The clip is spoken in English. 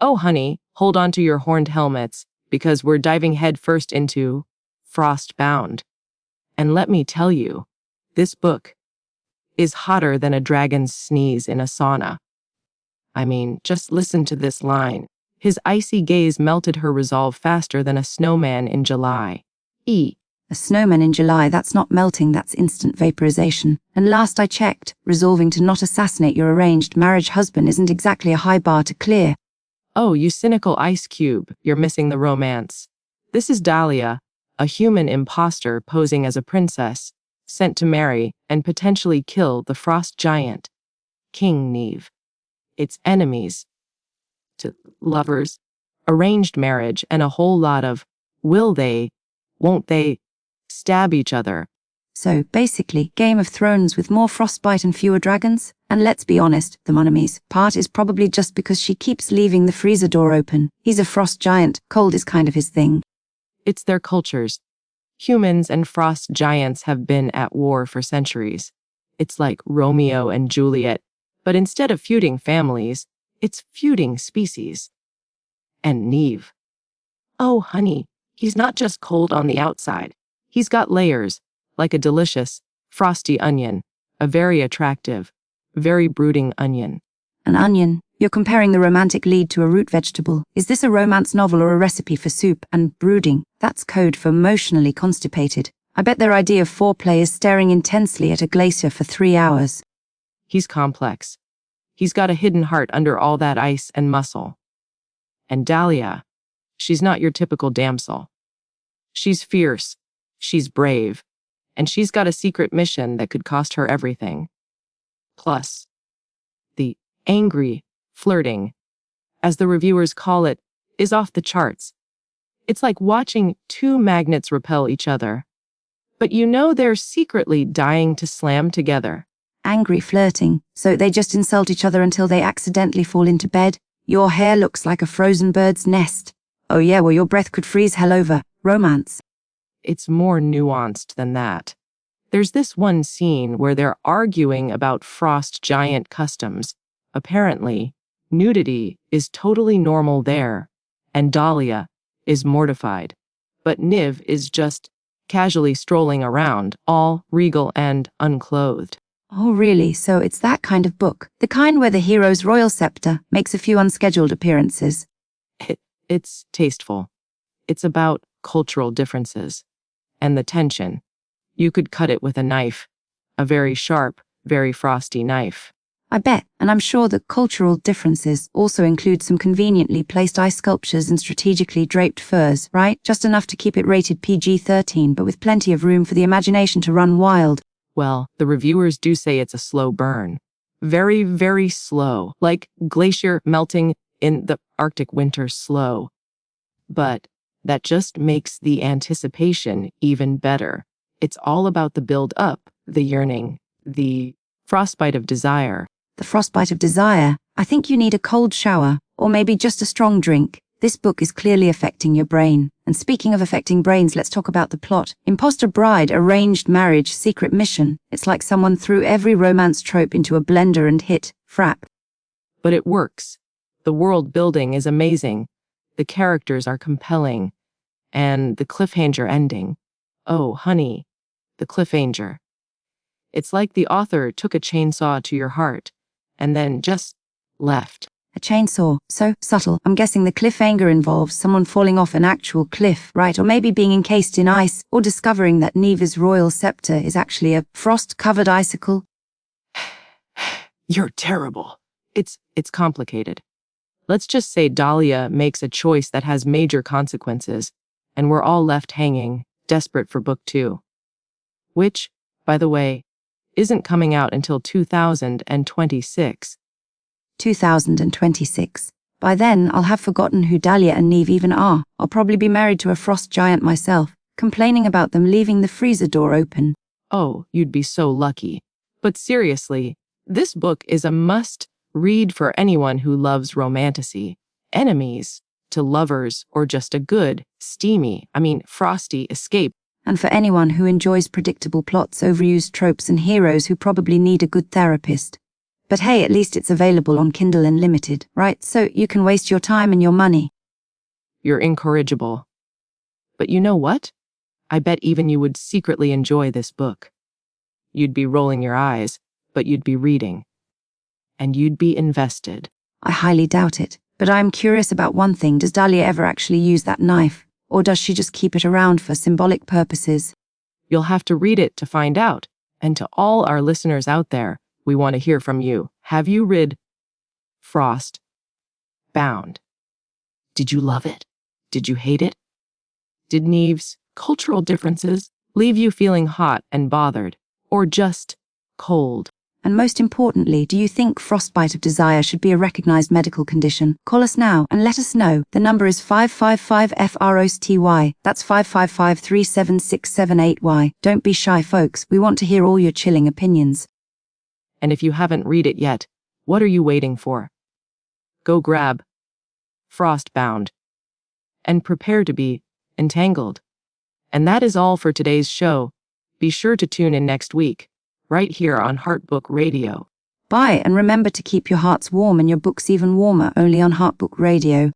Oh, honey, hold on to your horned helmets, because we're diving headfirst into Frostbound. And let me tell you, this book is hotter than a dragon's sneeze in a sauna. I mean, just listen to this line. His icy gaze melted her resolve faster than a snowman in July. A snowman in July, that's not melting, that's instant vaporization. And last I checked, resolving to not assassinate your arranged marriage husband isn't exactly a high bar to clear. Oh, you cynical ice cube, you're missing the romance. This is Dahlia, a human imposter posing as a princess, sent to marry and potentially kill the frost giant, King Neve. It's enemies to lovers, arranged marriage, and a whole lot of will they, won't they, stab each other. So, basically, Game of Thrones with more frostbite and fewer dragons? And let's be honest, the monomies part is probably just because she keeps leaving the freezer door open. He's a frost giant, cold is kind of his thing. It's their cultures. Humans and frost giants have been at war for centuries. It's like Romeo and Juliet, but instead of feuding families, it's feuding species. And Neve. Oh, honey, he's not just cold on the outside. He's got layers, like a delicious, frosty onion, a very attractive, very brooding onion. An onion? You're comparing the romantic lead to a root vegetable. Is this a romance novel or a recipe for soup? And brooding, that's code for emotionally constipated. I bet their idea of foreplay is staring intensely at a glacier for 3 hours. He's complex. He's got a hidden heart under all that ice and muscle. And Dahlia, she's not your typical damsel. She's fierce, she's brave, and she's got a secret mission that could cost her everything. Plus, the angry flirting, as the reviewers call it, is off the charts. It's like watching two magnets repel each other. But you know they're secretly dying to slam together. Angry flirting, so they just insult each other until they accidentally fall into bed. Your hair looks like a frozen bird's nest. Oh yeah, well your breath could freeze hell over. Romance. It's more nuanced than that. There's this one scene where they're arguing about frost giant customs. Apparently, nudity is totally normal there, and Dahlia is mortified. But Neve is just casually strolling around, all regal and unclothed. Oh really, so it's that kind of book. The kind where the hero's royal scepter makes a few unscheduled appearances. It's tasteful. It's about cultural differences. And the tension. You could cut it with a knife. A very sharp, very frosty knife. I bet, and I'm sure that cultural differences also include some conveniently placed ice sculptures and strategically draped furs, right? Just enough to keep it rated PG-13, but with plenty of room for the imagination to run wild. Well, the reviewers do say it's a slow burn. Very, very slow. Like glacier melting in the Arctic winter slow. But that just makes the anticipation even better. It's all about the build-up, the yearning, the frostbite of desire. The frostbite of desire? I think you need a cold shower, or maybe just a strong drink. This book is clearly affecting your brain. And speaking of affecting brains, let's talk about the plot. Imposterbride, arranged marriage, secret mission. It's like someone threw every romance trope into a blender and hit frap. But it works. The world building is amazing. The characters are compelling. And the cliffhanger ending. Oh, honey, the cliffhanger. It's like the author took a chainsaw to your heart and then just left. A chainsaw, so subtle. I'm guessing the cliffhanger involves someone falling off an actual cliff, right? Or maybe being encased in ice, or discovering that Neve's royal scepter is actually a frost-covered icicle. You're terrible. It's complicated. Let's just say Dahlia makes a choice that has major consequences, and we're all left hanging, desperate for book 2. Which, by the way, isn't coming out until 2026. 2026. By then, I'll have forgotten who Dahlia and Neve even are. I'll probably be married to a frost giant myself, complaining about them leaving the freezer door open. Oh, you'd be so lucky. But seriously, this book is a must-read for anyone who loves romantasy, enemies to lovers, or just a good, frosty escape. And for anyone who enjoys predictable plots, overused tropes, and heroes who probably need a good therapist. But hey, at least it's available on Kindle Unlimited, right? So you can waste your time and your money. You're incorrigible. But you know what? I bet even you would secretly enjoy this book. You'd be rolling your eyes, but you'd be reading. And you'd be invested. I highly doubt it. But I'm curious about one thing. Does Dahlia ever actually use that knife? Or does she just keep it around for symbolic purposes? You'll have to read it to find out. And to all our listeners out there, we want to hear from you. Have you read Frostbound? Did you love it? Did you hate it? Did Neve's cultural differences leave you feeling hot and bothered, or just cold? And most importantly, do you think frostbite of desire should be a recognized medical condition? Call us now and let us know. The number is 555-FROSTY. That's 555-37678Y. Don't be shy, folks. We want to hear all your chilling opinions. And if you haven't read it yet, what are you waiting for? Go grab Frostbound and prepare to be entangled. And that is all for today's show. Be sure to tune in next week, right here on Heartbook Radio. Bye, and remember to keep your hearts warm and your books even warmer only on Heartbook Radio.